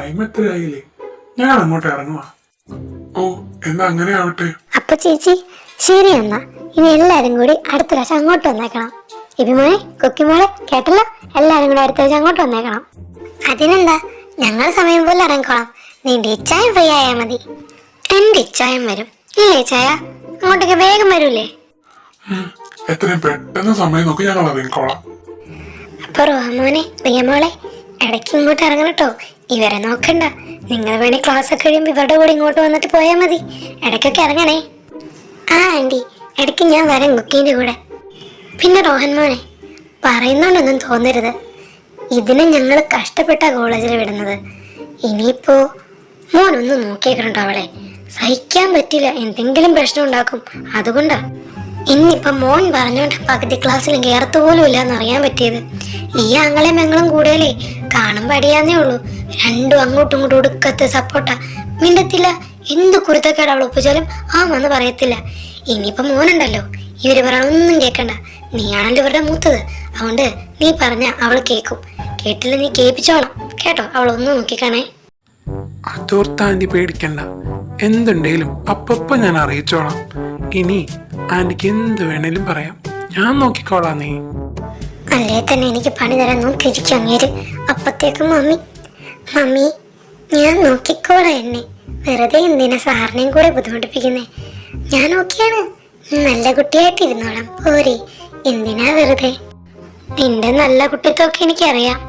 Time എത്രയായില്ലേ? ഞാൻ അങ്ങോട്ട് ഇറങ്ങുവാ. ഓ, എന്നാ അങ്ങനെ ആവട്ടെ. അപ്പൊ ചേച്ചി ശരി എന്നാ, ഇനി എല്ലാരും കൂടി അടുത്ത പ്രാവശ്യം അങ്ങോട്ട് വന്നേക്കണം. ഇബിമോനെ, കുക്കിമോളെ, കേട്ടല്ലോ? എല്ലാരും കൂടി അടുത്ത പ്രാവശ്യം അങ്ങോട്ട് വന്നേക്കണം. അതിനെന്താ, ഞങ്ങൾ സമയം പോലെ ഇറങ്ങിക്കോളാം. നിന്റെ ഇച്ചായം ഫ്രീ ആയാ മതി. എന്റെ ഇച്ചായം വരും ഇല്ലേ ചായ? അങ്ങോട്ടേക്ക് വേഗം വരൂലേ? എത്രയും പെട്ടെന്ന് സമയം നോക്കി ഞങ്ങൾ ഇറങ്ങിക്കോളാം. അപ്പൊ റോഹമോനെ, പ്രിയമോളെ, ഇടയ്ക്ക് ഇങ്ങോട്ട് ഇറങ്ങണട്ടോ. ഇവരെ നോക്കണ്ട. നിങ്ങൾ വേണേ ക്ലാസ് ഒക്കെ കഴിയുമ്പോൾ ഇവരുടെ കൂടെ ഇങ്ങോട്ട് വന്നിട്ട് പോയാൽ മതി. ഇടയ്ക്കൊക്കെ ഇറങ്ങണേ. ആ ആൻറ്റി, ഇടയ്ക്ക് ഞാൻ വരാം കുക്കീൻ്റെ കൂടെ. പിന്നെ റോഹൻ മോനെ, പറയുന്നോണ്ടൊന്നും തോന്നരുത്. ഇതിനെ ഞങ്ങൾ കഷ്ടപ്പെട്ടാ കോളേജിൽ വിടുന്നത്. ഇനിയിപ്പോ മോനൊന്ന് നോക്കിയേക്കണുണ്ടോ അവളെ? സഹിക്കാൻ പറ്റില്ല, എന്തെങ്കിലും പ്രശ്നം ഉണ്ടാക്കും. അതുകൊണ്ടാ ഇന്നിപ്പൊ മോൻ പറഞ്ഞോണ്ട് പകുതി ക്ലാസ്സിൽ കയറത്തു പോലും ഇല്ലാന്ന് അറിയാൻ പറ്റിയത്. ഈ ആങ്ങളെ മെങ്ങളും കൂടുതലേ കാണുമ്പോ അടിയാന്നേ ഉള്ളൂ. രണ്ടും അങ്ങോട്ടും ഇങ്ങോട്ടും ഒടുക്കത്തെ സപ്പോർട്ടാ. മിണ്ടത്തില്ല. എന്ത് കുരുത്തക്കേട് അവൾ ഒപ്പിച്ചാലും ആ വന്ന് പറയത്തില്ല. ഇനിയിപ്പൊ മോനുണ്ടല്ലോ, ഇവര് പറയണൊന്നും കേൾക്കണ്ട. നീയാണല്ലോ ഇവരുടെ മൂത്തത്. അതുകൊണ്ട് നീ പറഞ്ഞ അവൾ കേൾക്കും. കേട്ടില്ല നീ കേൾപ്പിച്ചോണം കേട്ടോ. അവളൊന്നും നോക്കിക്കാണേ. അതോർത്ത് ആന്റി പേടിക്കണ്ട. എന്തുണ്ടേലും അപ്പപ്പ ഞാൻ അറിയിച്ചോളാം. ഇനി ആന്റിക്ക് എന്ത് വേണേലും പറയാം, ഞാൻ നോക്കിക്കോളാം. നീ അല്ലേ തന്നെ എനിക്ക് പണി തരാൻ നോക്കിയിരിക്കും അങ്ങേര്. അപ്പത്തേക്കും മമ്മി മമ്മി ഞാൻ നോക്കിക്കോളാം. എന്നെ വെറുതെ എന്തിനാ സാറിനെയും കൂടെ ബുദ്ധിമുട്ടിപ്പിക്കുന്നേ? ഞാൻ ഓക്കെയാണ്. നല്ല കുട്ടിയായിട്ടിരുന്നോളാം പോരെ. എന്തിനാ വെറുതെ? നിന്റെ നല്ല കുട്ടിത്തൊക്കെ എനിക്കറിയാം.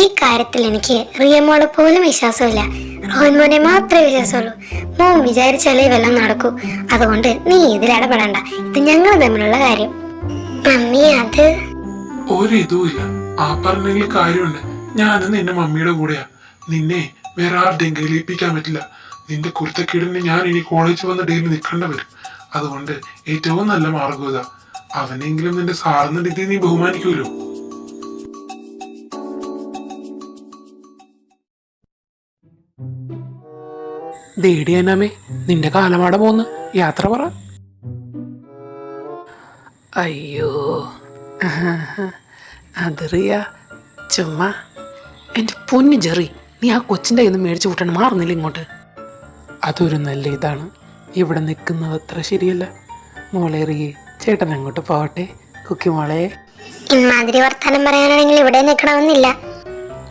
ഈ കാര്യത്തിൽ എനിക്ക് റിയമോളെ പോലും വിശ്വാസമില്ല. റോഹൻ മോനെ മാത്രമേ വിശ്വാസമുള്ളൂ. മോൻ വിചാരിച്ചാലേ വെള്ളം നടക്കൂ. അതുകൊണ്ട് നീ ഇതിലിടപെടണ്ട. ഇത് ഞങ്ങൾ തമ്മിലുള്ള കാര്യം. മമ്മി അത് ഒരിതുമില്ല. ആ പറഞ്ഞെങ്കിൽ കാര്യമുണ്ട്. ഞാനും നിന്റെ മമ്മിയുടെ കൂടെയാ. നിന്നെ വേറെ ആരുടെയും കയ്യിലേൽപ്പിക്കാൻ പറ്റില്ല. നിന്റെ കുരുത്തക്കേടിന് ഞാൻ ഇനി കോളേജിൽ വന്ന് ഡെയിലി നിൽക്കേണ്ട വരും. അതുകൊണ്ട് ഏറ്റവും നല്ല മാർഗം ഇതാ. അവനെങ്കിലും നിന്റെ സാറിന്റെ രീതിയിൽ നീ ബഹുമാനിക്കൂലോ. ദേടിയാനാമേ, നിന്റെ കാലമാട പോന്ന് യാത്ര പറ. അയ്യോ, അതറിയാ ചുമ്മാ. എൻ്റെ പൊന്നു ജെറി, നീ ആ കൊച്ചിൻ്റെ കയ്യിൽ നിന്ന് മേടിച്ച് വിട്ടണം. മാറുന്നില്ല ഇങ്ങോട്ട്. അതൊരു നല്ല ഇതാണ്. ഇവിടെ നിൽക്കുന്നത് അത്ര ശരിയല്ല. മോളേറിയേ, ചേട്ടൻ അങ്ങോട്ട് പോവട്ടെ. കുക്കിമോളെ, ഇമാതിരി വർത്താനം പറയാനാണെങ്കിൽ ഇവിടെ നിൽക്കണമെന്നില്ല.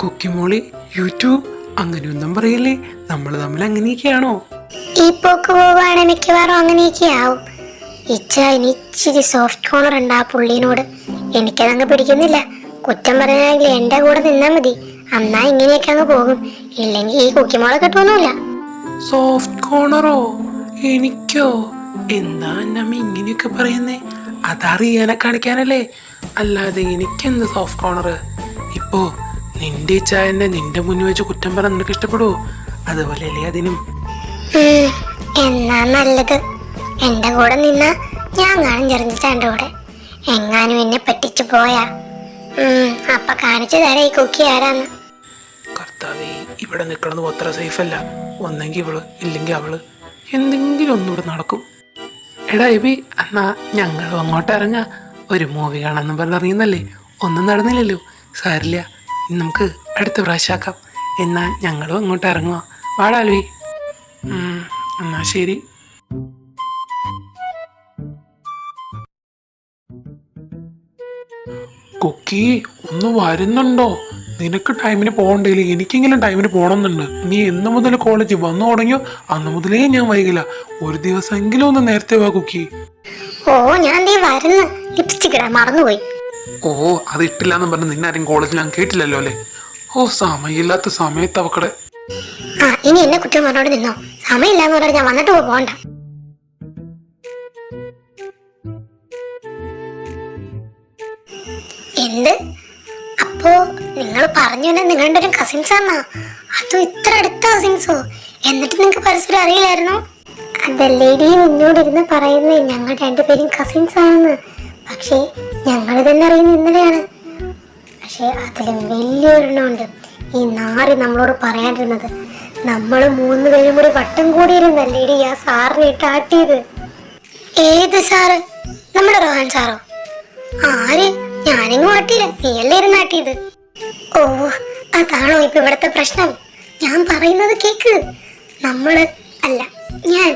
കുക്കിമോളി, യൂട്യൂബ് അങ്ങനെയൊന്നും പറയല്ലേ. നമ്മൾ തമ്മിൽ അങ്ങനെയൊക്കെയാണോ? ഈ പോക്ക് പോവാണ് മിക്കവാറും അങ്ങനെയൊക്കെ ആവും. ഇച്ച ഇനി ഇച്ചിരി സോഫ്റ്റ് കോർണർ ഉണ്ട് ആ പുള്ളിനോട്. എനിക്കതങ്ങ് പിടിക്കുന്നില്ല. കുറ്റം പറയാനാണെങ്കിൽ എന്റെ കൂടെ നിന്നാ മതി. അന്നാ ഇങ്ങനെയൊക്കെ അങ്ങ് പോകും. ഇല്ലെങ്കിൽ ഈ കുക്കിമോളെ കിട്ടുമൊന്നുമില്ല. സോഫ്റ്റ് കോർണറോ? എനിക്കോ? എന്താ നമ്മ ഇങ്ങനെയൊക്കെ പറയുന്നേ? അതറിയാനെ കാണിക്കാനല്ലേ, അല്ലാതെ എനിക്കെന്ത് സോഫ്റ്റ് കോർണർ? ഇപ്പോ നിന്റെ ചായനെ നിന്റെ മുന്നിൽ വെച്ച് കുറ്റം പറയാൻ നിനക്ക് ഇഷ്ടപ്പെടുവോ? അതുപോലെയല്ലേ അതിനും. എന്നാ നല്ലത്. എന്റെ കൂടെ നിന്നാ ഞാൻ കാണും ചെറിഞ്ഞിട്ട് എന്റെ കൂടെ. എങ്ങാനും എന്നെ പറ്റിച്ചു പോയാ അപ്പൊ കാണിച്ചു തരാം ഈ കുക്കി ആരാന്ന്. കർത്താവേ, ഇവിടെ നിൽക്കണത് അത്ര സേഫ് അല്ല. ഒന്നെങ്കിൽ ഇവള്, ഇല്ലെങ്കിൽ അവള്. എന്തെങ്കിലും ഒന്നുകൂടെ നടക്കും. എടാ എബി, എന്നാ ഞങ്ങളും അങ്ങോട്ട് ഇറങ്ങാ. ഒരു മൂവി കാണാമെന്ന് പറഞ്ഞറിയുന്നല്ലേ. ഒന്നും നടന്നില്ലല്ലോ. സാരില്ല, നമുക്ക് അടുത്ത പ്രാവശ്യമാക്കാം. എന്നാ ഞങ്ങളും അങ്ങോട്ട് ഇറങ്ങുക. വാടാൽവി. എന്നാ ശരി. കുക്കി, ഒന്ന് വരുന്നുണ്ടോ? നിനക്ക് ടൈമിന് പോകണ്ടേലേ, എനിക്കെങ്കിലും ടൈമിന് പോകണമെന്നുണ്ട്. നീ എന്ന് മുതൽ കോളേജിൽ വന്നു തുടങ്ങിയോ അന്ന് മുതലേ ഞാൻ വൈകില്ല. ഒരു ദിവസമെങ്കിലും ഒന്ന് നേരത്തെ വാ കുക്കി. ഓ, ഞാൻ വരുന്നു. ലിപ്സ്റ്റിക് ഇടാൻ മറന്നുപോയി. ഓ, അത് ഇട്ടില്ലാന്ന് പറഞ്ഞ് നിന്നാരും കോളേജിൽ ഞാൻ കേട്ടില്ലല്ലോ അല്ലേ? ഓ, സമയമില്ലാത്ത സമയത്ത് അവക്കടെ. ഇനി എന്നെ കുറ്റം പറഞ്ഞോട് നിന്നോ. സമയമില്ലാന്ന് പറഞ്ഞാൽ ഞാൻ വന്നിട്ട് പോകണ്ട. എന്ത്? അപ്പോ നിങ്ങൾ പറഞ്ഞു നിങ്ങളുടെ ഒരു കസിൻസ് ആണോ? അതോ ഇത്ര അടുത്ത കസിൻസോ? എന്നിട്ട് നിങ്ങൾക്ക് പരസ്പരം അറിയില്ലായിരുന്നോ? അതല്ലേടി എന്നോടിരുന്ന് പറയുന്നേ ഞങ്ങൾ രണ്ടുപേരും കസിൻസ് ആണെന്ന്. പക്ഷേ ഞങ്ങൾ തന്നെ അറിയുന്ന ഇന്നലെയാണ്. പക്ഷെ അതിലും വലിയൊരെണ്ണമുണ്ട്. ഈ നാറി നമ്മളോട് പറയാണ്ടിരുന്നത്. നമ്മൾ 3 പേരും കൂടി വട്ടം കൂടിയിരുന്നല്ലേടി ആ സാറിനെ ഇട്ട് ആട്ടിയത്. ഏത് സാറ്? നമ്മുടെ റോഹൻ സാറോ? ആര്? ഞാനെങ്ങും ആട്ടിയില്ല, നീയല്ലേ ഇരുന്ന് ആട്ടിയത്. ഓ, അതാണോ ഇപ്പൊ ഇവിടത്തെ പ്രശ്നം? ഞാൻ പറയുന്നത് കേക്ക്. നമ്മള് അല്ല, ഞാൻ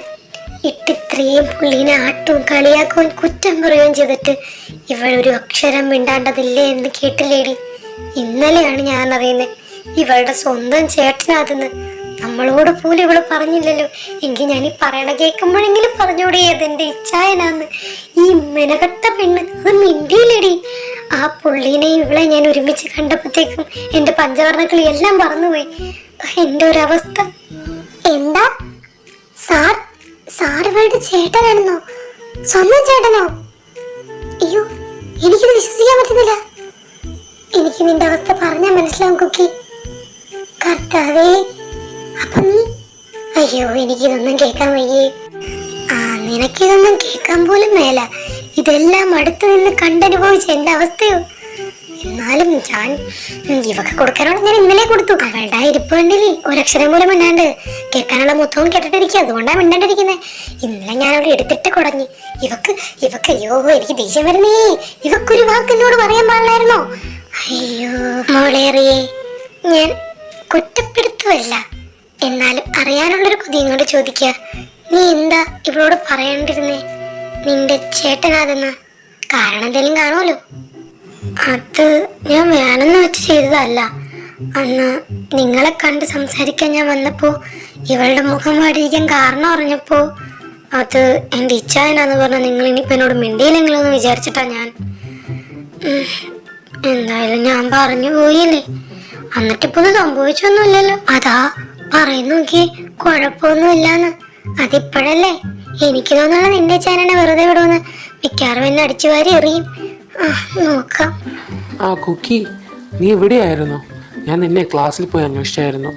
ഇട്ടിത്രയും പുള്ളിനെ ആട്ടും കളിയാക്കുകയും കുറ്റം പറയുകയും ചെയ്തിട്ട് ഇവളൊരു അക്ഷരം മിണ്ടാണ്ടതില്ലേ എന്ന് കേട്ടില്ലേടി? ഇന്നലെയാണ് ഞാൻ അറിയുന്നത് ഇവളുടെ സ്വന്തം ചേട്ടനാതെന്ന്. നമ്മളോട് പോലും ഇവള് പറഞ്ഞില്ലല്ലോ. എങ്കിൽ ഞാൻ ഈ പറയണ കേൾക്കുമ്പോഴെങ്കിലും പറഞ്ഞോടെ അതെന്റെ ഇച്ഛായനാന്ന്. ഈ മെനകെട്ട പെണ്ണ് അത് മിണ്ടിയില്ലടി. ആ പുള്ളീനെ ഇവളെ ഞാൻ ഒരുമിച്ച് കണ്ടപ്പോഴത്തേക്കും എന്റെ പഞ്ചവർണ്ണക്കളി എല്ലാം പറന്നുപോയി. എന്റെ ഒരവസ്ഥ. എന്താ സാർ ഇവളുടെ ചേട്ടനാണെന്നോ? സ്വന്തം ചേട്ടനോ? അയ്യോ, എനിക്കിത് വിശ്വസിക്കാൻ പറ്റുന്നില്ല. എനിക്ക് നിന്റെ അവസ്ഥ പറഞ്ഞാൽ മനസ്സിലാവും കുക്കി. കർത്താവേ, അപ്പൊ നീ... അയ്യോ, എനിക്കിതൊന്നും കേൾക്കാൻ വയ്യേ. നിനക്കിതൊന്നും കേൾക്കാൻ പോലും മേല. ഇതെല്ലാം അടുത്ത് നിന്ന് കണ്ടനുഭവിച്ച എന്റെ അവസ്ഥയോ. എന്നാലും ഞാൻ ഇവക്ക് കൊടുക്കാനുള്ള ഞാൻ ഇന്നലെ കൊടുത്തു. അവളുടെ ഇരിപ്പ് കണ്ടില്ലേ, ഒരക്ഷരം പോലും മിണ്ടാണ്ട്. കേൾക്കാനുള്ള മൊത്തവും കേട്ടിട്ടിരിക്കുക, അതുകൊണ്ടാണ് മിണ്ടാണ്ടിരിക്കുന്നത്. ഇന്നലെ ഞാൻ അവളെ എടുത്തിട്ട് കുടഞ്ഞു. ഇവക്ക് അയ്യോ, എനിക്ക് ദേഷ്യം വരുന്നേ. ഇവക്കൊരു വാക്ക് എന്നോട് പറയാൻ പാടില്ലായിരുന്നോ? അയ്യോ മോളേറിയേ, ഞാൻ കുറ്റപ്പെടുത്തുവല്ല, എന്നാലും അറിയാനുള്ളൊരു കൊതിയും കൊണ്ട് ചോദിക്കുക. നീ എന്താ ഇവളോട് പറയേണ്ടിരുന്നേ നിന്റെ ചേട്ടനാതെന്ന്? കാരണം എന്തെങ്കിലും കാണുമല്ലോ. അത് ഞാൻ വേണമെന്ന് വെച്ച് ചെയ്തതല്ല. അന്ന് നിങ്ങളെ കണ്ട് സംസാരിക്കാൻ ഞാൻ വന്നപ്പോ ഇവളുടെ മുഖം വാടിയിരിക്കാൻ കാരണം അറിഞ്ഞപ്പോ അത് എൻ്റെ ഇച്ഛായനാന്ന് പറഞ്ഞ നിങ്ങൾ ഇനിയിപ്പോ എന്നോട് മിണ്ടിയില്ലെങ്കിലോ എന്ന് വിചാരിച്ചിട്ടാ ഞാൻ. എന്തായാലും ഞാൻ പറഞ്ഞു പോയില്ലേ, എന്നിട്ടിപ്പോ ഇത് സംഭവിച്ചൊന്നുമില്ലല്ലോ. അതാ പറയുന്നു നോക്കി, കുഴപ്പമൊന്നുമില്ലാന്ന്. അതിപ്പോഴല്ലേ എനിക്ക് തോന്നുന്നു നിന്റെ ചേനനെ വെറുതെ വിടുമെന്ന്. മിക്കവാറും എന്നെ അടിച്ചു വാരി എറിയും. നോക്കാം. കുക്കി, നീ എവിടെയായിരുന്നോ? ഞാൻ നിന്നെ ക്ലാസ്സിൽ പോയി അന്വേഷിച്ചായിരുന്നു.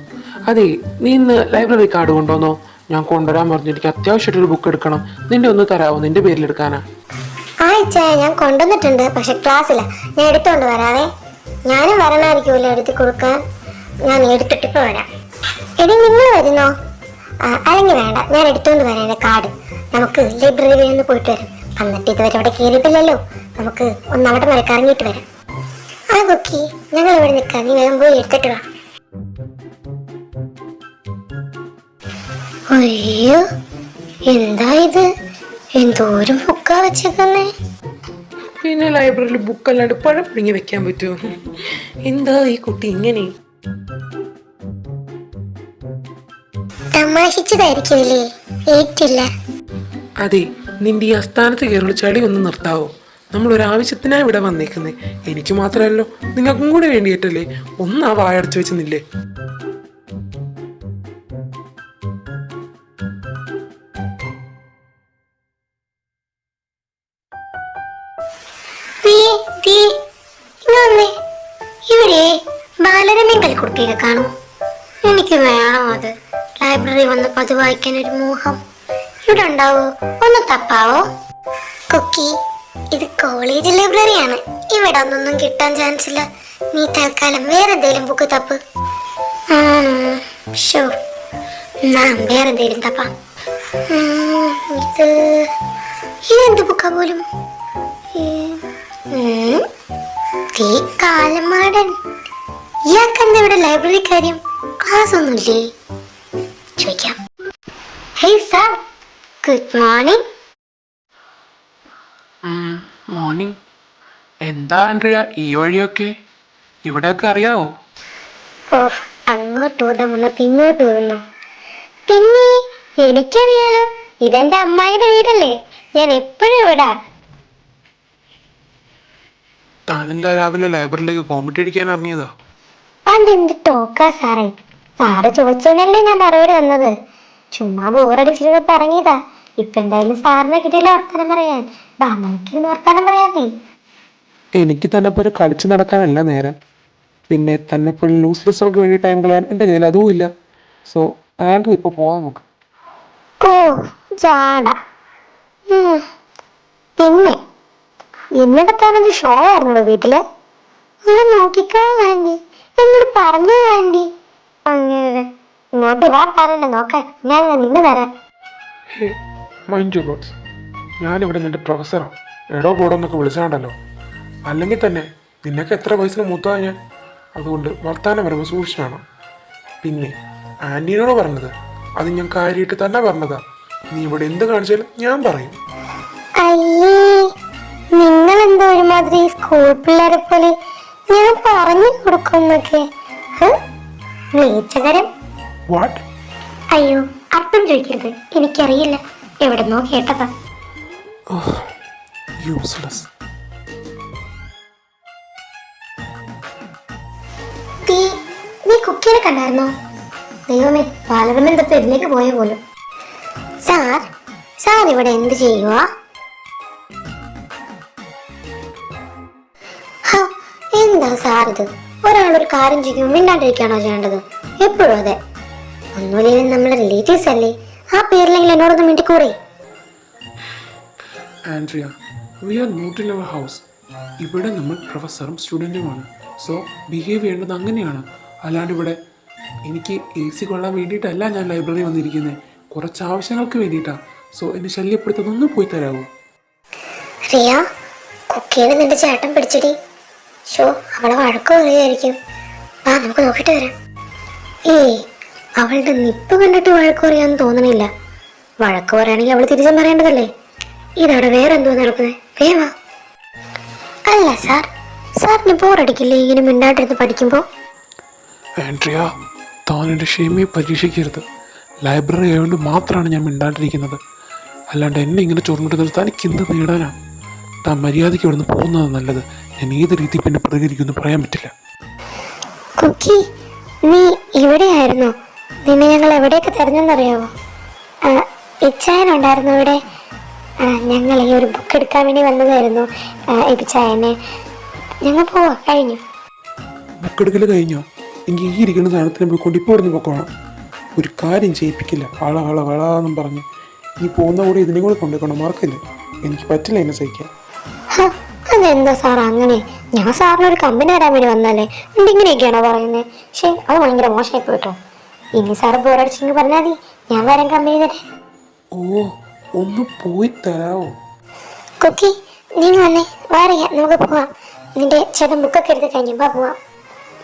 അതെ, നീ ഇന്ന് ലൈബ്രറി കാർഡ് കൊണ്ടുവന്നോ? ഞാൻ കൊണ്ടുവരാൻ പറഞ്ഞു. എനിക്ക് അത്യാവശ്യമായിട്ടൊരു ബുക്ക് എടുക്കണം. നിന്റെ ഒന്ന് തരാമോ? നിന്റെ പേരിൽ എടുക്കാനാ. ഞാൻ കൊണ്ടുവന്നിട്ടുണ്ട്, പക്ഷെ ക്ലാസ്സില. ഞാൻ എടുത്തോണ്ട് വരാവേ. ഞാനും വരണമായിരിക്കുമല്ലോ എടുത്ത് കൊടുക്കാൻ. ഞാൻ എടുത്തിട്ടിപ്പോ വരാം. എടി, നിങ്ങൾ വരുന്നോ? അല്ലെങ്കിൽ വേണ്ട, ഞാൻ എടുത്തോണ്ട് വരാം എൻ്റെ കാർഡ്. നമുക്ക് ലൈബ്രറിയിൽ നിന്ന് പോയിട്ട് വരാം. എന്നിട്ട് ഇതുവരെ അവിടെ കയറിയിട്ടില്ലല്ലോ, നമുക്ക് ഒന്നവിടെ വരെ കറങ്ങിയിട്ട് വരാം. കുക്കി, ഞങ്ങൾ ഇവിടെ നിൽക്കാം. നീ വേഗം പോയി എടുത്തിട്ട് വാ. അയ്യോ, എന്താ ഇത്? എന്തോരം ബുക്കാ വെച്ചേക്കുന്നേ. പിന്നെ ലൈബ്രറിയിൽ ബുക്കല്ലാണ്ട് പഴം പിടിങ്ങി വെക്കാൻ പറ്റുമോ? എന്താ ഈ കുട്ടി ഇങ്ങനെ? തമാശിച്ചതായിരിക്കില്ലേ? ഏറ്റില്ല. അതെ, നിന്റെ ഈ അസ്ഥാനത്ത് കയറുള്ള ചളി ഒന്ന് നിർത്താവോ? നമ്മൾ ഒരാവശ്യത്തിനാണ് ഇവിടെ വന്നേക്കുന്നത്. എനിക്ക് മാത്രമല്ലോ, നിങ്ങൾക്കും കൂടെ വേണ്ടിയിട്ടല്ലേ. ഒന്നാ വായടച്ചു വെച്ചെന്നില്ലേ? ഇവിടെ ബാലരമയും കളിക്കുടുക്കൊക്കെ കാണും. എനിക്ക് വേണം അത്. ലൈബ്രറി വന്നപ്പോ അത് വായിക്കാൻ ഒരു മോഹം. ഇവിടെ ഉണ്ടാവോ? ഒന്ന് തപ്പാവോ? കുക്കി, ഇത് കോളേജ് ലൈബ്രറിയാണ്. ഇവിടെ ഒന്നൊന്നും കിട്ടാൻ ചാൻസ് ഇല്ല. നീ തൽക്കാലം വേറെ എന്തെങ്കിലും ബുക്ക് തപ്പ്. വേറെ എന്തെങ്കിലും തപ്പാം. ഇതെന്ത് ബുക്കാ പോലും? കാലമാടൻ. ഇയാൾക്കെന്താ ഇവിടെ ലൈബ്രറി കാര്യം? ക്ലാസ് ഒന്നുമില്ലേ? ചോദിക്കാം. Hey sir, good morning. Morning. എന്താ ആൻഡ്രിയ ഈ വഴിയൊക്കെ? ഇവിടെയൊക്കെ അറിയാവോ? അങ്ങോട്ട് ഊതാമെന്നോ ഇങ്ങോട്ട് ഊതുന്നോ? പിന്നെ എനിക്കറിയാലോ, ഇതെന്റെ അമ്മായിയുടെ വീടല്ലേ. ഞാൻ എപ്പോഴും ഇവിടെ. താനെന്താ രാവിലെ ലൈബ്രറിയിലേക്ക് കോമ്പറ്റി അടിക്കാൻ ഇറങ്ങിയതോ? അതെന്ത് ടോക്കാ സാറേ? സാറ് ചോദിച്ചതല്ലേ ഞാൻ മറുപടി തന്നത്. ചുമ്മാ ബോറടിച്ചിരുന്നപ്പോ ഇറങ്ങിയതാ. ഇപ്പൊ എന്തായാലും സാറിനെ കിട്ടിയില്ല വർത്താനം പറയാൻ. നമുക്ക് വർത്താനം പറയാമേ. എനിക്ക് തന്നെ പോലെ കളിച്ചു നടക്കാനല്ല നേരം. പിന്നെ തന്നെ പോലെ ന്യൂസ്ലെസ്സൊക്കെ വേണ്ടി ടൈം കളയാൻ എൻ്റെ കയ്യിൽ അതും ഇല്ല. സോ ആൻഡ്രി ഇപ്പോൾ പോകാൻ നോക്ക്. ഓ ജാട. പിന്നെ എന്നിടത്താണെങ്കിൽ ഷോ ആയിരുന്നല്ലോ വീട്ടില്. അങ്ങനെ നോക്കിക്കോ വേണ്ടി എന്നോട് പറഞ്ഞു വേണ്ടി. അങ്ങനെ ഇങ്ങോട്ട് വാ, പറയണ്ട നോക്കാൻ. ഞാൻ നിന്ന് തരാം. Mind you words. ഞാനിവിടെ നിന്റെ പ്രൊഫസറാണ്. എടോ കൂടെ എന്നൊക്കെ വിളിച്ചാണ്ടല്ലോ. അല്ലെങ്കിൽ തന്നെ നിനക്ക് എത്ര വയസ്സിന് മൂത്തതാണ് ഞാൻ. അതുകൊണ്ട് വർത്താനം വരുമ്പോൾ സൂക്ഷിച്ച് വേണം. പിന്നെ ആന്റീനോട് പറഞ്ഞത്. അത് ഞാൻ കാര്യമായിട്ട് തന്നെ പറഞ്ഞതാ. നീ ഇവിടെ എന്ത് കാണിച്ചാലും ഞാൻ പറയും. അയ്യേ, നിങ്ങൾ എന്തോ ഒരുമാതിരി സ്കൂൾ പിള്ളേരെ പോലെ ഞാൻ പറഞ്ഞു കൊടുക്കുന്നൊക്കെ. നീച്ചകരം. വാട്ട്? അയ്യോ, അർത്ഥം ചോദിക്കരുത്, എനിക്കറിയില്ല, എവിടെന്നോ കേട്ടതാ. യൂസ്ലെസ്. നീ കുക്കിനെ കണ്ടായിരുന്നോ? ദൈവമേ, ബാലരമൻ തൊട്ട് ഇതിലേക്ക് പോയ പോലും. സാർ ഇവിടെ എന്ത് ചെയ്യുക? എന്താ സാർ ഇത്? ഒരാളൊരു കാര്യം ചെയ്യുമ്പോൾ മിണ്ടാണ്ടിരിക്കുകയാണോ ചെയ്യേണ്ടത്? എപ്പോഴും അതെ. ഒന്നുമില്ലെങ്കിലും നമ്മളെ റിലേറ്റീവ്സ് അല്ലേ, ആ പേരിലെങ്കിലും എന്നോടൊന്ന് മിണ്ടിക്കൂടെ? Andrea, we are not in our house. ഇവിടെ നമ്മൾ പ്രൊഫസറും സ്റ്റുഡൻറ്റുമാണ്. സോ ബിഹേവ് ചെയ്യേണ്ടത് അങ്ങനെയാണ്. അല്ലാണ്ട് ഇവിടെ എനിക്ക് AC കൊള്ളാൻ വേണ്ടിയിട്ടല്ല ഞാൻ ലൈബ്രറി വന്നിരിക്കുന്നത്, കുറച്ച് ആവശ്യങ്ങൾക്ക് വേണ്ടിയിട്ടാണ്. സോ എന്നെ ശല്യപ്പെടുത്തുന്നൊന്ന് പോയി തരാമോ? റിയ, കുക്കിയെ നിന്റെ ചേട്ടൻ പിടിച്ചിടി. ഷോ, അവളെ വഴക്ക് പറയുമായിരിക്കും. ആ, നമുക്ക് നോക്കിട്ട് വരാം. അവളുടെ നിപ്പ് കണ്ടിട്ട് വഴക്ക് പറയാന്ന് തോന്നണില്ല. വഴക്ക് പറയുകയാണെങ്കിൽ അവൾ തിരിച്ചും പറയേണ്ടതല്ലേ. ഇതവിടെ വേറെ എന്തോ നടക്കുന്നത്? വേവാ. അല്ല സാറിന് ബോറടിക്കില്ലേ ഇങ്ങനെ മിണ്ടാണ്ടിരുന്ന് പഠിക്കുമ്പോൾ? ആൻഡ്രിയ, താൻ എൻ്റെ ക്ഷമയെ പരീക്ഷിക്കരുത്. ലൈബ്രറി ആയതുകൊണ്ട് മാത്രമാണ് ഞാൻ മിണ്ടാണ്ടിരിക്കുന്നത്. അല്ലാണ്ട് എന്നെ ഇങ്ങനെ ചൊറിഞ്ഞിട്ട് തനിക്ക് എന്ത് നേടാനാ? താൻ മര്യാദയ്ക്ക് ഇവിടുന്ന് പോകുന്നത് നല്ലത്. ഞാൻ ഏത് രീതിയിൽ പിന്നെ പ്രതികരിക്കുമെന്ന് പറയാൻ പറ്റില്ല. കുക്കി, നീ ഇവിടെയായിരുന്നോ? നിന്നെ ഞങ്ങൾ എവിടെയൊക്കെ തെരഞ്ഞെന്നറിയാവോ? ഇച്ചായനുണ്ടായിരുന്നു ഇവിടെ. ഞങ്ങൾ ഈ ഒരു ബുക്ക് എടുക്കാൻ വേണ്ടി വന്നതായിരുന്നു. ഇച്ചായനെ ഞങ്ങൾ പോവാ. കഴിഞ്ഞു. ബുക്ക് എടുക്കൽ കഴിഞ്ഞോ? എനിക്ക് ഈ ഇരിക്കുന്ന സാധനത്തിന് പോയി കൊണ്ട് ഇപ്പോൾ ഇവിടുന്ന് പൊക്കോണം. ഒരു കാര്യം ചെയ്യിപ്പിക്കില്ല. വളാന്നും പറഞ്ഞ് നീ പോകുന്ന കൂടെ ഇതിനെ കൂടെ കൊണ്ടുപോയിക്കണം. മറക്കില്ലേ? എനിക്ക് പറ്റില്ല എന്നെ സഹിക്കാൻ. അതെന്താ സാർ അങ്ങനെ? ഞാൻ സാറിനൊരു കമ്പനി തരാൻ വേണ്ടി വന്നല്ലേ, എന്നിട്ട് ഇങ്ങനെയൊക്കെയാണോ പറയുന്നത്? പക്ഷേ അത് ഭയങ്കര മോശമായി പോയിട്ടോ. ഇനി സാറ് ബോറടിച്ചെങ്കിൽ പറഞ്ഞാൽ മതി, ഞാൻ വരാൻ കമ്പനി തരാം. ഓ, ഒന്ന് പോയി തരാമോ? കുക്കി, നീ വന്നേ, വാറിയ, നമുക്ക് പോവാം. നിന്റെ ചേട്ടൻ ബുക്കൊക്കെ എടുത്ത് കഴിഞ്ഞു, പോവാം.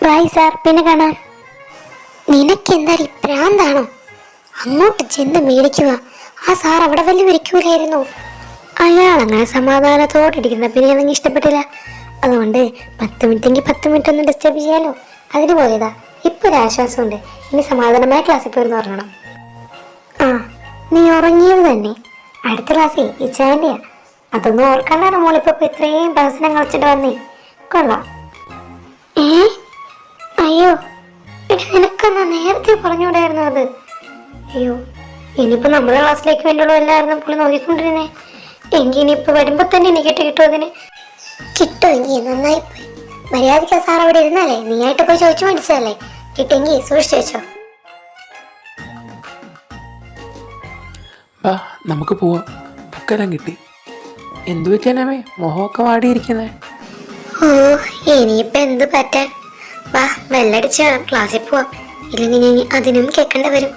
ബൈ സാർ, പിന്നെ കാണാം. നിനക്കെന്താ പ്രാന്താണോ? അങ്ങോട്ട് ചെന്ന് മേടിക്കുക. ആ സാർ അവിടെ വലിയ ഇരിക്കൂലായിരുന്നു. അയാൾ അങ്ങനെ സമാധാനത്തോടിരിക്കുന്ന പിന്നെ അതെങ്കിൽ ഇഷ്ടപ്പെട്ടില്ല. അതുകൊണ്ട് 10 മിനിറ്റെങ്കിൽ 10 മിനിറ്റ് ഒന്ന് ഡിസ്റ്റർബ് ചെയ്യാലോ, അതിന് പോയതാ. ഇപ്പൊ ഒരു ആശ്വാസമുണ്ട്. ഇനി സമാധാനമായ ക്ലാസ്സിൽ പോയിരുന്നു ഉറങ്ങണം. ആ, നീ ഉറങ്ങിയത് തന്നെ. അടുത്ത ക്ലാസ്സിൽ ഇച്ചാൻ്റെയാ. അതൊന്നും ഓർക്കണ്ടാണ് മോളിപ്പോ ഇത്രയും പ്രശ്നം കളിച്ചിട്ട് വന്നേ. കൊള്ളാം. അയ്യോ, നിനക്കെന്നാ നേരത്തെ പറഞ്ഞുകൂടായിരുന്നു അത്? അയ്യോ, ഇനിയിപ്പോ നമ്മുടെ ക്ലാസ്സിലേക്ക് വേണ്ടിയുള്ള എല്ലാവരും പുള്ളി നോക്കിക്കൊണ്ടിരുന്നേ. എങ്കിൽ ഇനിയിപ്പോ വരുമ്പോ തന്നെ എനിക്ക് കിട്ടും. അതിന് കിട്ടുമെങ്കിൽ നന്നായി പോയി. മര്യാദയ്ക്ക് സാർ അവിടെ ഇരുന്നാലേ, നീ ആയിട്ട് പോയി ചോദിച്ചു മേടിച്ചതല്ലേ. കിട്ടുമെങ്കിൽ സൂക്ഷിച്ചു വെച്ചോ. വാ, നമുക്ക് പോവാം. ബുക്കെല്ലാം കിട്ടി. എന്തു പറ്റാനമേ മോഹമൊക്കെ വാടിയിരിക്കുന്നേ? ഓ, ഇനിയിപ്പോ എന്ത് പറ്റാൻ? വാ, വെള്ളടിച്ച ക്ലാസ്സിൽ പോവാം. ഇല്ലെങ്കിൽ ഇനി അതിനും കേൾക്കേണ്ട വരും.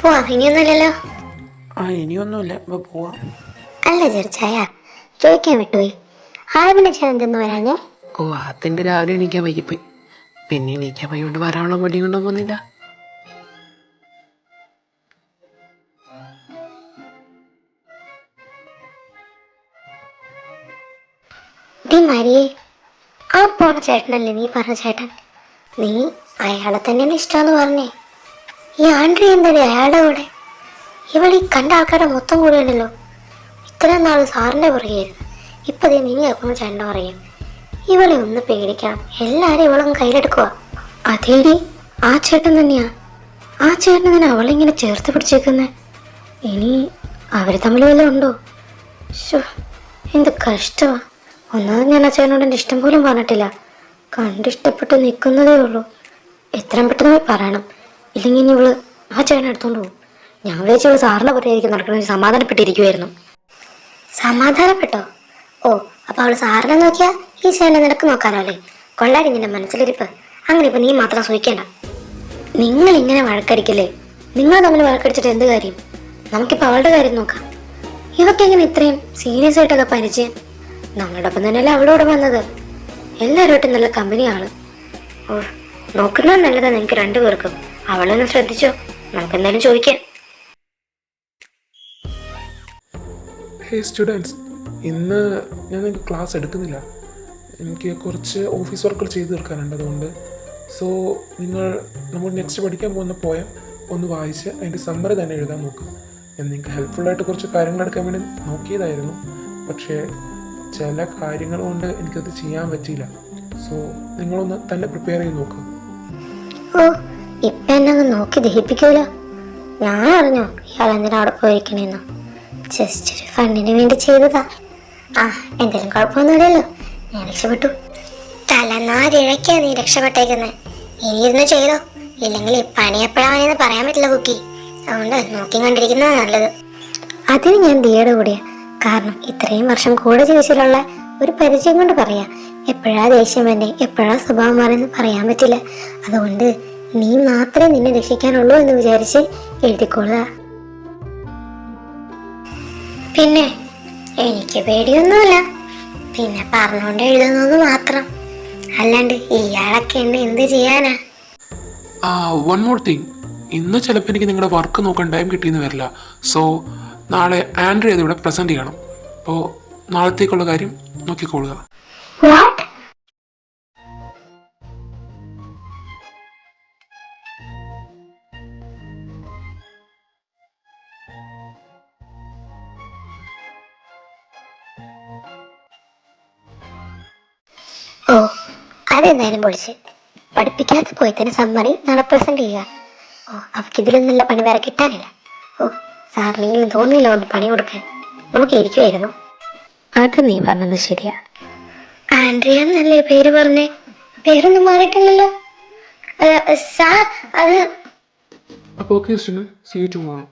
പോവാം. ഇനിയൊന്നുമില്ലല്ലോ? ഇനിയൊന്നുമില്ല, ഇപ്പൊ പോവാം. അല്ല ചെറുച്ചായ, ചോദിക്കാൻ വിട്ടുപോയി, ആരവിടെ എന്തെന്ന് വരാഞ്ഞേ? ഓ, അതിൻ്റെ രാവിലെ എണീക്കാൻ വൈകിപ്പോയി. പിന്നെ എണീക്കാൻ വൈകിട്ട് വരാനുള്ള മടി കൊണ്ടൊന്നും വന്നില്ല. മരിയേ, ആ പോണ ചേട്ടനല്ലേ നീ പറഞ്ഞ ചേട്ടൻ? നീ അയാളെ തന്നെയാണ് ഇഷ്ടമെന്ന് പറഞ്ഞേ. ഈ ആൻഡ്രി എന്തായാലും അയാളുടെ കൂടെ? ഇവളീ കണ്ട ആൾക്കാരുടെ മൊത്തം കൂടെയുണ്ടല്ലോ. ഇത്രയും നാൾ സാറിൻ്റെ പുറകെയായിരുന്നു, ഇപ്പം നീ കേൾക്കുന്ന ചേട്ടൻ്റെ പറയും. ഇവളെ ഒന്ന് പേടിക്കണം, എല്ലാവരും ഇവളൊന്ന് കയ്യിലെടുക്കുക. അതേടി, ആ ചേട്ടൻ തന്നെയാ. ആ ചേട്ടൻ തന്നെ അവളിങ്ങനെ ചേർത്ത് പിടിച്ചേക്കുന്നേ. ഇനി അവർ തമ്മിൽ വല്ലതും ഉണ്ടോ? എന്ത് കഷ്ടമാണ്. ഒന്നാമത് ഞാൻ ആ ചേട്ടനോട് എൻ്റെ ഇഷ്ടം പോലും പറഞ്ഞിട്ടില്ല. കണ്ടിഷ്ടപ്പെട്ട് നിൽക്കുന്നതേ ഉള്ളൂ. എത്രയും പെട്ടെന്ന് പോയി പറയണം, ഇല്ലെങ്കിൽ ഇനി ഇവള് ആ ചേട്ടനെ എടുത്തോണ്ട് പോകും. ഞാൻ വിചാരിച്ചവള് സാറിൻ്റെ പുറകെ നടക്കണ സമാധാനപ്പെട്ടിരിക്കുമായിരുന്നു. സമാധാനപ്പെട്ടോ? ഓ, അപ്പോൾ അവൾ സാറിനെ നോക്കിയാൽ ഈ ചേട്ടനെ നിനക്ക് നോക്കാനോ അല്ലേ? കൊള്ളാടി നിന്റെ മനസ്സിലിരിപ്പ്. അങ്ങനെ ഇപ്പം നീ മാത്രം സൂഹിക്കേണ്ട. നിങ്ങളിങ്ങനെ വഴക്കടിക്കല്ലേ? നിങ്ങൾ തമ്മിൽ വഴക്കടിച്ചിട്ട് എന്ത് കാര്യം? നമുക്കിപ്പോൾ അവളുടെ കാര്യം നോക്കാം. ഇവർക്ക് എങ്ങനെ ഇത്രയും സീരിയസ് ആയിട്ടൊക്കെ പരിചയം? നമ്മളോടൊപ്പം തന്നെയല്ലേ അവളോട് വന്നത്. എല്ലാവരുമായിട്ടും നല്ല കമ്പനിയാണ്. ഓ, നോക്കുന്നത് നല്ലതാണ് നിങ്ങൾക്ക് രണ്ടുപേർക്കും. അവളൊന്ന് ശ്രദ്ധിച്ചോ. നമുക്ക് എന്തായാലും ചോദിക്കാം. ഹേ സ്റ്റുഡൻസ്, ഇന്ന് ഞാൻ നിങ്ങൾക്ക് ക്ലാസ് എടുക്കുന്നില്ല. എനിക്ക് കുറച്ച് ഓഫീസ് വർക്കുകൾ ചെയ്ത് തീർക്കാനുണ്ട്. അതുകൊണ്ട് നമ്മൾ നെക്സ്റ്റ് പഠിക്കാൻ പോകുന്ന പോയം ഒന്ന് വായിച്ച് അതിൻ്റെ സമ്മറി തന്നെ എഴുതാൻ നോക്കുക. ഞാൻ നിങ്ങൾക്ക് ഹെൽപ്ഫുള്ളായിട്ട് കുറച്ച് കാര്യങ്ങൾ എടുക്കാൻ വേണ്ടി നോക്കിയതായിരുന്നു. പക്ഷേ ചില കാര്യങ്ങൾ കൊണ്ട് എനിക്കത് ചെയ്യാൻ പറ്റിയില്ല. സോ നിങ്ങളൊന്ന് തന്നെ പ്രിപ്പയർ ചെയ്ത് നോക്കുക. ഓ, ഇപ്പം എന്നെ അങ്ങ് നോക്കി ദഹിപ്പിക്കൂലോ. ഞാൻ അറിഞ്ഞോ ഇയാൾ എന്തിനാ അവിടെ പോയിരിക്കണേന്നോ? ജസ്റ്റ് ഒരു ഫണ്ടിന് വേണ്ടി ചെയ്തതാ. എന്തെങ്കിലും കുഴപ്പമൊന്നുമില്ലല്ലോ, ഞാൻ രക്ഷപ്പെട്ടു. തലനാരിഴയ്ക്കാ നീ രക്ഷപ്പെട്ടേക്കുന്നത്. ഇനി ഇരുന്ന് ചെയ്തോ, ഇല്ലെങ്കിൽ ഈ പണി എപ്പോഴാണെന്ന് പറയാൻ പറ്റില്ല കുക്കി. അതുകൊണ്ട് നോക്കി കണ്ടിരിക്കുന്നത് നല്ലത്. അതിന് ഞാൻ ദിയയുടെ കൂടെയാ. കാരണം ഇത്രയും വർഷം കൂടെ ജീവിച്ചിട്ടുള്ള ഒരു പരിചയം കൊണ്ട് പറയാം, എപ്പോഴാ ദേഷ്യം തന്നെ എപ്പോഴാ സ്വഭാവം മാറിയെന്ന് പറയാൻ പറ്റില്ല. അതുകൊണ്ട് നീ മാത്രമേ നിന്നെ രക്ഷിക്കാനുള്ളൂ എന്ന് വിചാരിച്ച് എഴുതിക്കൊള്ളുക. പിന്നെ എനിക്ക് പേടിയൊന്നുമില്ല, പിന്നെ പറഞ്ഞുകൊണ്ട് എഴുതുന്നത് മാത്രം. അല്ലാണ്ട് ഇയാളൊക്കെ എന്നെ എന്ത് ചെയ്യാനാ? വൺ മോർ തിങ്, ഇന്ന് ചിലപ്പോൾ എനിക്ക് നിങ്ങളുടെ വർക്ക് നോക്കാൻ ടൈം കിട്ടിയെന്ന് വരില്ല. സോ നാളെ ആൻഡ്രി അത് ഇവിടെ പ്രസൻറ്റ് ചെയ്യണം. അപ്പോൾ നാളത്തേക്കുള്ള കാര്യം നോക്കിക്കൊള്ളുക. ഓ, അതെന്തായാലും പൊളിച്ച്. പഠിപ്പിക്കാത്ത പോയി തന്നെ സമ്മറി നാളെ പ്രസന്റ് ചെയ്യുക. ഓ, അവർക്ക് നല്ല പണി വേറെ കിട്ടാനില്ല. ഓ, സാറിനെങ്കിലും തോന്നിയില്ല ഒന്ന് പണി കൊടുക്കാൻ. നമുക്ക് ഇരിക്കുമായിരുന്നു. അത് നീ പറഞ്ഞത് ശരിയാ. ആൻഡ്രിയ എന്നല്ലേ പേര് പറഞ്ഞേ? പേരൊന്നും മാറിയിട്ടില്ലല്ലോ സാർ. അത് അപ്പോൾ okay student, see you tomorrow.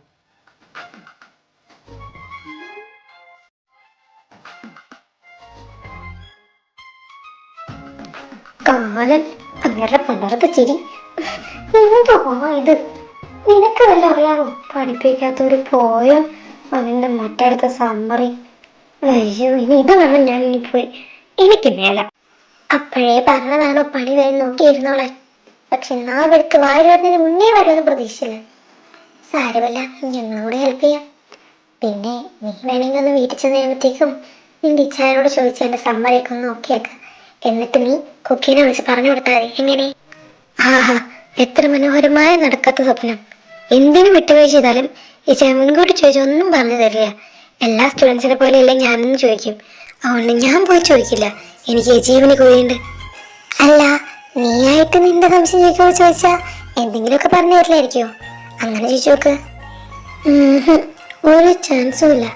കാലൻ അങ്ങനെ പണ്ടത്തെ ചിരി. എന്തോ ഇത്, നിനക്ക് വല്ല അറിയാമോ? പഠിപ്പിക്കാത്തൊരു പോയോ അതിന്റെ മറ്റടുത്ത സമ്മറി. അയ്യോ, ഇനി ഇത് വേണം ഞാൻ ഇനി പോയി. എനിക്ക് മേല. അപ്പോഴേ പറഞ്ഞതാണോ പണി വരെ നോക്കിയിരുന്നോളെ. പക്ഷെ നാവെടുത്ത് വാരി വരുന്നതിന് മുന്നേ വരുമെന്ന് പ്രതീക്ഷിച്ചില്ല. സാരമല്ല, ഞങ്ങളോട് ഹെൽപ്പ് ചെയ്യാം. പിന്നെ നീ വേണമെങ്കിൽ ഒന്ന് വീട്ടിൽ ചെന്ന് കഴിയുമ്പോഴത്തേക്കും നിന്റെ ഇച്ഛാരോട് ചോദിച്ച് എന്റെ സമ്മറിയൊക്കെ ഒന്ന് നോക്കിയേക്ക. എന്നിട്ട് നീ കുക്കീനെ വിളിച്ച് പറഞ്ഞു കൊടുത്താൽ മതി. എങ്ങനെ? എത്ര മനോഹരമായ നടക്കാത്ത സ്വപ്നം. എന്തിനും വിട്ടുവീഴ്ച ചെയ്താലും ഈ മുൻകൂട്ടി ചോദിച്ചാൽ ഒന്നും പറഞ്ഞു തരില്ല. എല്ലാ സ്റ്റുഡൻസിനെ പോലെ അല്ലേ ഞാനൊന്നും ചോദിക്കും. അതുകൊണ്ട് ഞാൻ പോയി ചോദിക്കില്ല. എനിക്ക് ജീവന് കൂടിയുണ്ട്. അല്ല, നീയായിട്ട് നിന്റെ സംശയം ചോദിക്കുമ്പോൾ ചോദിച്ചാ എന്തെങ്കിലുമൊക്കെ പറഞ്ഞു തരില്ലായിരിക്കോ? അങ്ങനെ ചോദിച്ചു നോക്ക്. ഒരു ചാൻസും ഇല്ല.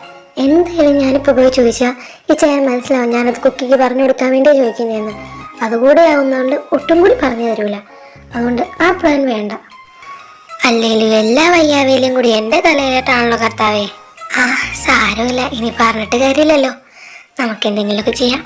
എന്തായാലും ഞാനിപ്പോൾ പോയി ചോദിച്ചാൽ ഈ ചെയ്യാൻ മനസ്സിലാവും ഞാനത് കുക്കിക്ക് പറഞ്ഞു കൊടുക്കാൻ വേണ്ടി ചോദിക്കുന്നതെന്ന്. അതുകൂടെ ആവുന്നതുകൊണ്ട് ഒട്ടും കൂടി പറഞ്ഞു തരൂല. അതുകൊണ്ട് ആ പ്ലാൻ വേണ്ട. അല്ലേലും എല്ലാ വയ്യാവേലും കൂടി എൻ്റെ തലയിലായിട്ടാണല്ലോ കർത്താവേ. സാരമില്ല, ഇനി പറഞ്ഞിട്ട് കാര്യമില്ലല്ലോ. നമുക്ക് എന്തെങ്കിലുമൊക്കെ ചെയ്യാം.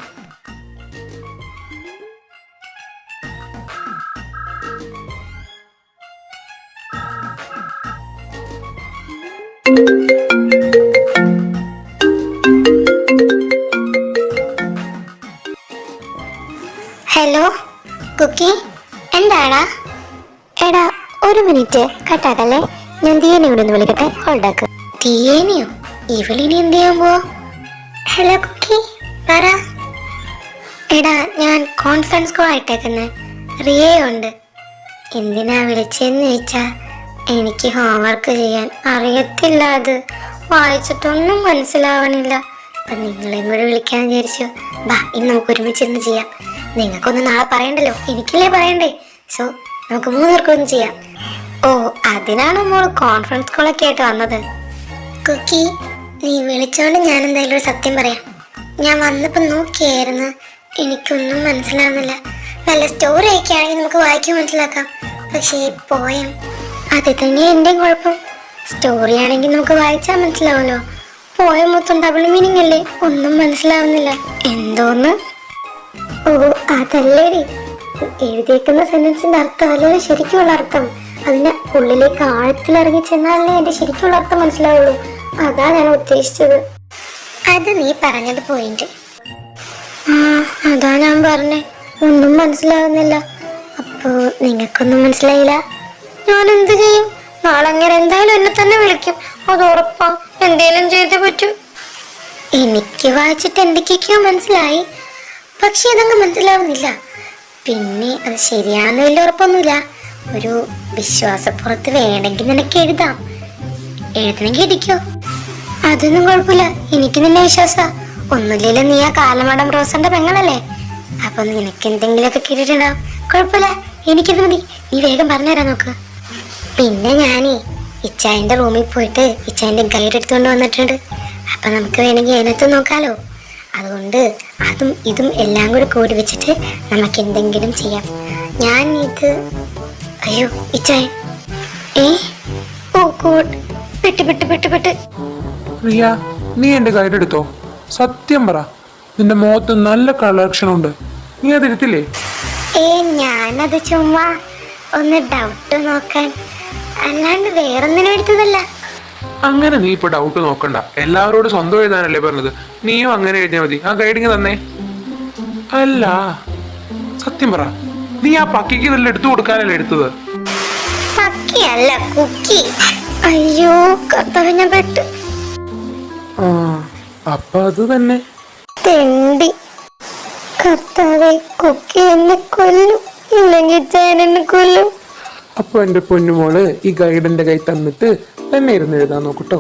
ഹലോ കുക്കി, എന്താടാ? എടാ ഒരു മിനിറ്റ് കട്ടാക്കല്ലേ, ഞാൻ ദിയേനെ കൂടെ ഒന്ന് വിളിക്കട്ടെ. ഹോൾഡാക്ക്. ദിയേനെയോ? ഇവളിനി എന്ത് ചെയ്യാൻ പോവാ? ഹലോ കുക്കി, പറ. എടാ, ഞാൻ കോൺഫറൻസ് കോൾ ആയിട്ടേക്കുന്നത്. റിയയുണ്ട്. എന്തിനാ വിളിച്ചെന്ന് ചോദിച്ചാ എനിക്ക് ഹോംവർക്ക് ചെയ്യാൻ അറിയത്തില്ല. അത് വായിച്ചിട്ടൊന്നും മനസ്സിലാവണില്ല. അപ്പം നിങ്ങളെയും കൂടെ വിളിക്കാന്ന് വിചാരിച്ചു. ബാ, ഇന്ന് നമുക്ക് ഒരുമിച്ചിരുന്ന് ചെയ്യാം. നിങ്ങൾക്കൊന്നും നാളെ പറയണ്ടല്ലോ, എനിക്കല്ലേ പറയണ്ടേ. സോ നമുക്ക് 3 പേർക്കും ഒന്ന് ചെയ്യാം. ഓ, അതിനാണ് മോള് കോൺഫറൻസ് കോളൊക്കെ ആയിട്ട് വന്നത്. കുക്കി, നീ വിളിച്ചോണ്ട് ഞാൻ എന്തായാലും ഒരു സത്യം പറയാം. ഞാൻ വന്നപ്പോൾ നോക്കിയായിരുന്നു, എനിക്കൊന്നും മനസ്സിലാവുന്നില്ല. നല്ല സ്റ്റോറി ഒക്കെ ആണെങ്കിൽ നമുക്ക് വായിക്കാൻ മനസ്സിലാക്കാം. പക്ഷേ ഈ പോയം അത് തന്നെ എന്റെയും കുഴപ്പം. സ്റ്റോറി ആണെങ്കിൽ നമുക്ക് വായിച്ചാൽ മനസ്സിലാവുമല്ലോ. പോയം മൊത്തം ഡബിൾ മീനിങ് അല്ലേ, ഒന്നും മനസ്സിലാവുന്നില്ല. എന്തോന്ന്? ഓ, അതല്ലേടി, എഴുതിയേക്കുന്ന സെന്റൻസിന്റെ അർത്ഥം അല്ലല്ലോ ശരിക്കുള്ള അർത്ഥം. അതിന്റെ ഉള്ളിലേക്ക് ആഴത്തിലിറങ്ങി ചെന്നാലേ എന്റെ ശരിക്കുള്ള അർത്ഥം മനസ്സിലാവുള്ളൂ. അതാ ഞാൻ ഉദ്ദേശിച്ചത്. അത് നീ പറഞ്ഞത് പോയിന്റ്. അതാ ഞാൻ പറഞ്ഞേ, ഒന്നും മനസ്സിലാവുന്നില്ല. അപ്പോ നിങ്ങൾക്കൊന്നും മനസ്സിലായില്ല. ഞാൻ എന്ത് ചെയ്യും? നാളെ അങ്ങനെ എന്തായാലും എന്നെ തന്നെ വിളിക്കും, അത് ഉറപ്പാ. എന്തേലും ചെയ്തേ പറ്റൂ. എനിക്ക് വായിച്ചിട്ട് എന്തൊക്കെയൊക്കെയോ മനസ്സിലായി, പക്ഷെ അതങ്ങ് മനസ്സിലാവുന്നില്ല. പിന്നെ അത് ശരിയാണെന്ന് വലിയ ഉറപ്പൊന്നുമില്ല. ഒരു വിശ്വാസപ്പുറത്ത് വേണമെങ്കിൽ നിനക്ക് എഴുതാം. എഴുതണമെങ്കിൽ ഇരിക്കോ, അതൊന്നും കുഴപ്പമില്ല. എനിക്ക് നിന്നെ വിശ്വാസ. ഒന്നുമില്ലല്ലോ, നീ ആ കാലമടം റോസന്റെ പെങ്ങളല്ലേ. അപ്പൊ നിനക്ക് എന്തെങ്കിലുമൊക്കെ കിട്ടിയിട്ടുണ്ടാവും. കുഴപ്പമില്ല, എനിക്കിത് മതി. നീ വേഗം പറഞ്ഞുതരാൻ നോക്ക്. പിന്നെ ഞാനേ ഇച്ചായന്റെ റൂമിൽ പോയിട്ട് ഇച്ചായന്റെ ഗൈഡ് എടുത്തുകൊണ്ട് വന്നിട്ടുണ്ട്. അപ്പൊ നമുക്ക് വേണമെങ്കിൽ അതിനകത്ത് നോക്കാലോ. അതുകൊണ്ട് അതും ഇതും എല്ലാം കൂടി കൂടി വെച്ചിട്ട് നമുക്ക് എന്തെങ്കിലും ചെയ്യാം. ഞാൻ ഇത് അയ്യോ ഇച്ചായൻ ഓ ഗോഡ്, പെട്ട്. റിയ, നീ എൻ്റെ ഗൈഡ് എടുത്തോ? സത്യം പറ, നിന്റെ മുഖത്ത് നല്ല കളക്ഷൻ ഉണ്ട്. നീ അത് എടുത്തില്ലേ? ഞാനത് ചുമ്മാ ഒന്ന് ഡൗട്ട് നോക്കാൻ, അല്ലാണ്ട് വേറൊന്നിനും എടുത്തതല്ല. അങ്ങനെ നീ ഇപ്പൊ ഡൗട്ട് നോക്കണ്ട. എല്ലാവരോടും സ്വന്തം എഴുതാനല്ലേ പറഞ്ഞത്. നീയും അങ്ങനെ എഴുതിയാൽ മതി. ആ ഗൈഡിങ് തന്നെ. അല്ല, സത്യം പറ, നീ ആ പക്കിക്ക് വല്ല എടുത്തു കൊടുക്കാനല്ലേ എടുത്തത്? പക്കിയല്ല, കുക്കി. അയ്യോ കർത്താവേ, ഞാൻ പെട്ട്. ആ, അപ്പൊ അത് തന്നെ. തെണ്ടി. കർത്താവേ, കുക്കി എന്നെ കൊല്ലും, ഇല്ലെങ്കിൽ ചേൻ എന്നെ കൊല്ലും. അപ്പൊ എന്റെ പൊന്നുമോള് ഈ ഗൈഡിന്റെ കൈ തന്നിട്ട് തന്നെ ഇരുന്ന് എഴുതാൻ നോക്കട്ടോ.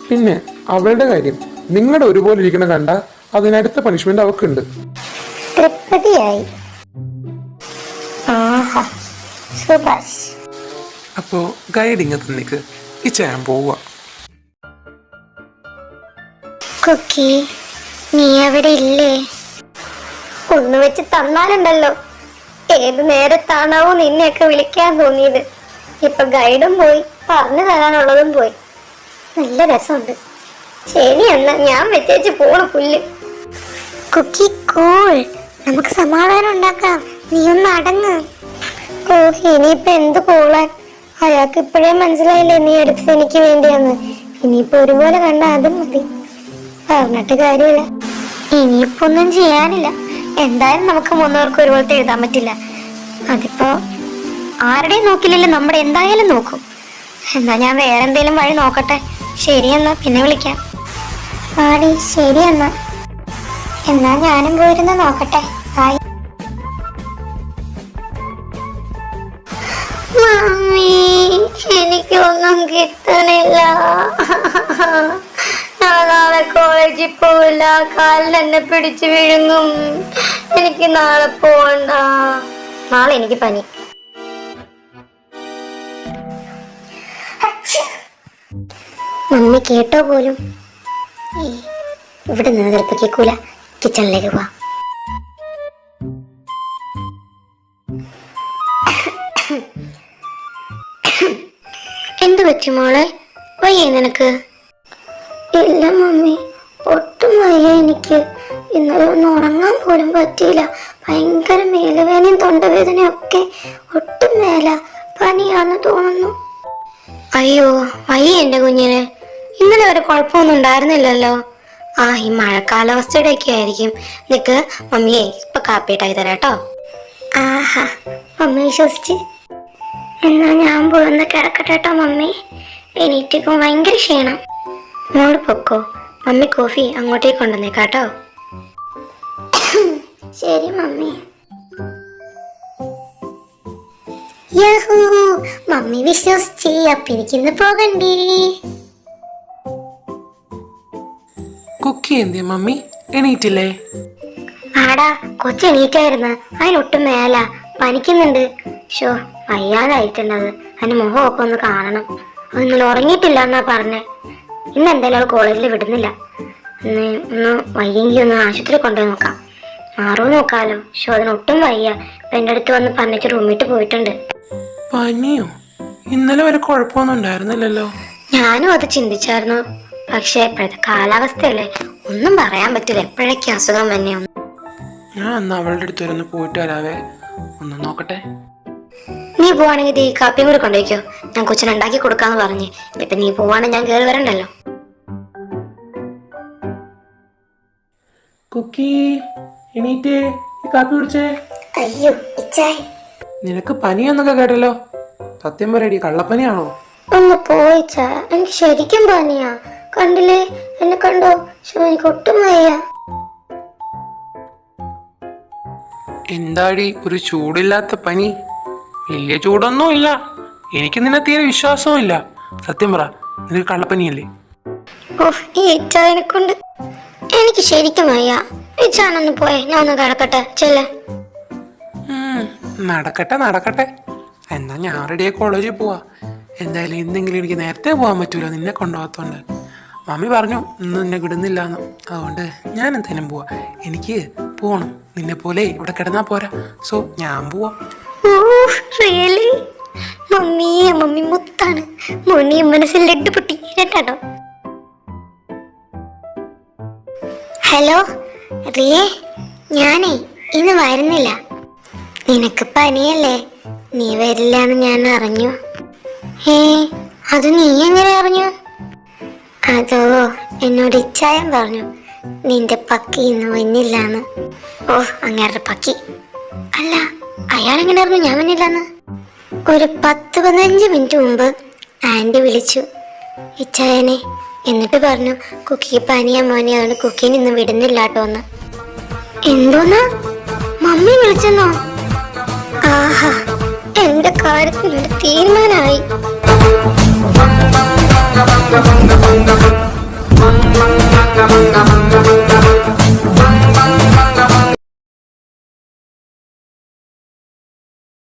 പിന്നെ അവളുടെ കാര്യം, നിങ്ങളുടെ ഒരുപോലെ ഇരിക്കണ കണ്ട അതിനടുത്ത പണിഷ്മെന്റ് അവക്കുണ്ട്. തൃപ്തിയായി. സുഭാഷ്. അപ്പോ ഗൈഡിങ് തന്നിക്ക് ഈ ചെയ്യാൻ പോവുക. കുക്കി, നീ അവിടെ ഇല്ലേ? ഒന്ന് വെച്ച് തന്നാലുണ്ടല്ലോ. ഏത് നേരത്താണാവോ നിന്നെയൊക്കെ വിളിക്കാൻ തോന്നിയത്. ഇപ്പൊ ഗൈഡും പോയി, പറഞ്ഞു തരാനുള്ളതും പോയി. നല്ല രസമുണ്ട്. ശരി എന്നാ ഞാൻ വെച്ചേച്ച് പോണ പുല്ല്. കുക്കി കൂൾ, നമുക്ക് സമാധാനം ഉണ്ടാക്കാം. നീ ഒന്ന് അടങ്ങ്. ഓ, ഇനിയിപ്പൊ എന്ത് കൂളാൻ. അയാൾക്ക് ഇപ്പോഴേ മനസ്സിലായില്ലേ നീ എടുത്തത് എനിക്ക് വേണ്ടിയാന്ന്. ഇനിയിപ്പോ ഒരുപോലെ കണ്ട അതും മതി. പറഞ്ഞിട്ട് കാര്യമില്ല. ഇനിയിപ്പോ ഒന്നും ചെയ്യാനില്ല. എന്തായാലും നമുക്ക് മൂന്നുപേർക്ക് ഒരുപോലത്തെ എഴുതാൻ പറ്റില്ല. അതിപ്പോ ആരുടെയും നോക്കില്ലല്ലോ, നമ്മുടെ എന്തായാലും നോക്കും. എന്നാ ഞാൻ വേറെ എന്തെങ്കിലും വഴി നോക്കട്ടെ. ശരി എന്നാ പിന്നെ വിളിക്കാം. ആടി ശരി എന്നാ ഞാനും പോയിരുന്ന് നോക്കട്ടെ. ഹായ് മമ്മി, എനിക്കൊന്നും കിട്ടണില്ല. നാളെ കോളേജിൽ പോവില്ല, കാലിൽ എന്നെ പിടിച്ചു വിഴുങ്ങും. എനിക്ക് നാളെ പോവണ്ട. നാളെ എനിക്ക് പനി. മമ്മി കേട്ടോ പോലും? ഇവിടെ നിന്ന് ചിലപ്പോ കേൾക്കൂല. കിച്ചണിലേക്ക് പോവാ. എന്തു പറ്റി മോളെ? വയ്യേ നിനക്ക്? ഇല്ല മമ്മി, ഒട്ടും വയ്യ എനിക്ക്. ഇന്നലെ ഒന്നും ഉറങ്ങാൻ പോലും പറ്റിയില്ല. ഭയങ്കര മേലുവേദനയും തൊണ്ടവേദനയും ഒക്കെ. ഒട്ടും മേല, പനിയാന്ന് തോന്നുന്നു. അയ്യോ വയ്യ എന്റെ കുഞ്ഞിന്. ഇന്നലെ ഒരു കുഴപ്പമൊന്നും ഉണ്ടായിരുന്നില്ലല്ലോ. ഈ മഴക്കാലാവസ്ഥയുടെ ഒക്കെ ആയിരിക്കും. നിക്ക് മമ്മിയെ ഇപ്പൊ കാപ്പിയിട്ടായി തരാട്ടോ. ആഹാ, മമ്മി വിശ്വസിച്ച്. എന്നാ ഞാൻ പോയി കിടക്കട്ടെ കേട്ടോ മമ്മി. എനിക്കിപ്പം ഭയങ്കര ക്ഷീണം. മോള് പൊക്കോ, മമ്മി കോഫി അങ്ങോട്ടേക്ക് കൊണ്ടുവന്നേക്കാട്ടോ. ശരി മമ്മി. യഹൂ, മമ്മി വിശ്വസിച്ച്. അപ്പൊ എനിക്കിന്ന് പോകണ്ടേ? കുക്കി എന്തിയ മമ്മി, എണീറ്റില്ലേ? ആടാ, കൊച്ചു എണീറ്റായിരുന്നു. അതിനൊട്ടും മേല, പനിക്കുന്നുണ്ട്. ഷോ, വയ്യാതായിട്ടുണ്ടത്. അതിന് മുഖമൊക്കെ ഒന്ന് കാണണം. അതൊന്നും ഉറങ്ങിയിട്ടില്ല എന്നാ പറഞ്ഞേ. ഇന്ന് എന്തായാലും അവൾ കോളേജിൽ വിടുന്നില്ല. ഒന്ന് വയ്യെങ്കിൽ ഒന്ന് ആശുപത്രി കൊണ്ടുപോയി നോക്കാം. മാറോ നോക്കാലോ. ഷോ, അതിനൊട്ടും വയ്യ. ഇപ്പൊ എൻ്റെ അടുത്ത് വന്ന് പറഞ്ഞിട്ട് റൂമിട്ട് പോയിട്ടുണ്ട്. പനിയോ? ഇന്നലെ വരെ കുഴപ്പമൊന്നും ഉണ്ടായിരുന്നില്ലല്ലോ. ഞാനും അത് ചിന്തിച്ചായിരുന്നു. പക്ഷെ ഇപ്പോഴത്തെ കാലാവസ്ഥയല്ലേ, ഒന്നും പറയാൻ പറ്റില്ല. എപ്പോഴേക്കും അസുഖം തന്നെയൊന്നും. ഞാൻ എന്നാ അവളുടെ അടുത്ത് വരെ പോയിട്ട് വരാവേ. ഒന്ന് നോക്കട്ടെ. നീ പോവാണെങ്കിൽ ഈ കാപ്പിയും കൂടി കൊണ്ടുപോയിക്കോ. ഞാൻ കൊച്ചിനെ ഉണ്ടാക്കി കൊടുക്കാന്ന് പറഞ്ഞ്. ഇപ്പൊ നീ പോവാണെങ്കിൽ ഞാൻ കയറി വരണ്ടല്ലോ. കുക്കി എണീറ്റേ, ഈ കാപ്പി കുടിച്ചേ. അയ്യോ ഇച്ചായ്, നിനക്ക് പനിയെന്നൊക്കെ കേട്ടല്ലോ. സത്യം പറയടി, കള്ളപ്പനിയാണോ? ഒന്ന് പോയിച്ച എനിക്ക് ശരിക്കും പനിയാ. കണ്ടില്ലേ, എന്നെ കണ്ടോ? എനിക്ക് ഒട്ടും വയ്യ. എന്താടി ഒരു ചൂടില്ലാത്ത പനി? വലിയ ചൂടൊന്നും ഇല്ല. എനിക്ക് നിന്നെ തീരെ വിശ്വാസവും ഇല്ല. സത്യം പറ, നിനക്ക് കള്ളപ്പനിയല്ലേ? ഓഹ്, ഈ ഇച്ചായനെ കൊണ്ട് എനിക്ക് ശരിക്കും വയ്യ. ഇച്ചാനൊന്ന് പോയെ, ഞാൻ ഒന്ന് കിടക്കട്ടെ. ചെല്ല. നടക്കട്ടെ നടക്കട്ടെ. എന്നാ ഞാൻ റെഡിയായി കോളേജിൽ പോവാ. എന്തായാലും ഇന്നെങ്കിലും എനിക്ക് നേരത്തെ പോകാൻ പറ്റൂല, നിന്നെ കൊണ്ടുപോകാത്തോണ്ട്. മമ്മി പറഞ്ഞു ഇന്ന് നിന്നെ വിടുന്നില്ല എന്ന്. അതുകൊണ്ട് ഞാൻ എന്തായാലും പോവാ. എനിക്ക് പോകണം. നിന്നെ പോലെ ഇവിടെ കിടന്നാ പോരാ. സോ ഞാൻ പോവാ. റിയലി? മമ്മിയെ മമ്മി മുത്താണ്. മോനി മനസ്സിൽ ലഡ്ഡു പൊട്ടി കേട്ടോ. ഹലോ റിയേ, ഞാനേ ഇന്ന് വരുന്നില്ല. നിനക്ക് പനിയല്ലേ, നീ വരില്ല എന്ന് ഞാൻ അറിഞ്ഞു. അത് നീ എങ്ങനെ അറിഞ്ഞു? അതോ എന്നോട് ഇച്ചായം പറഞ്ഞു നിന്റെ പക്കി ഇന്ന് വന്നില്ലാന്ന്. ഓ, അങ്ങേരുടെ പക്കി. അല്ല, അയാൾ എങ്ങനെ അറിഞ്ഞു ഞാൻ വന്നില്ലാന്ന്? ഒരു 10-15 മിനിറ്റ് മുമ്പ് ആൻറ്റി വിളിച്ചു ഇച്ചായനെ. എന്നിട്ട് പറഞ്ഞു കുക്കിക്ക് പനിയാ മോനെ, അതുകൊണ്ട് കുക്കിനെ ഇന്ന് വിടുന്നില്ല കേട്ടോന്ന്. എന്തോന്നാ? മമ്മി വിളിച്ചെന്നോ? ആഹാ, എന്റെ കാര്യത്തിനൊരു തീരുമാനമായി.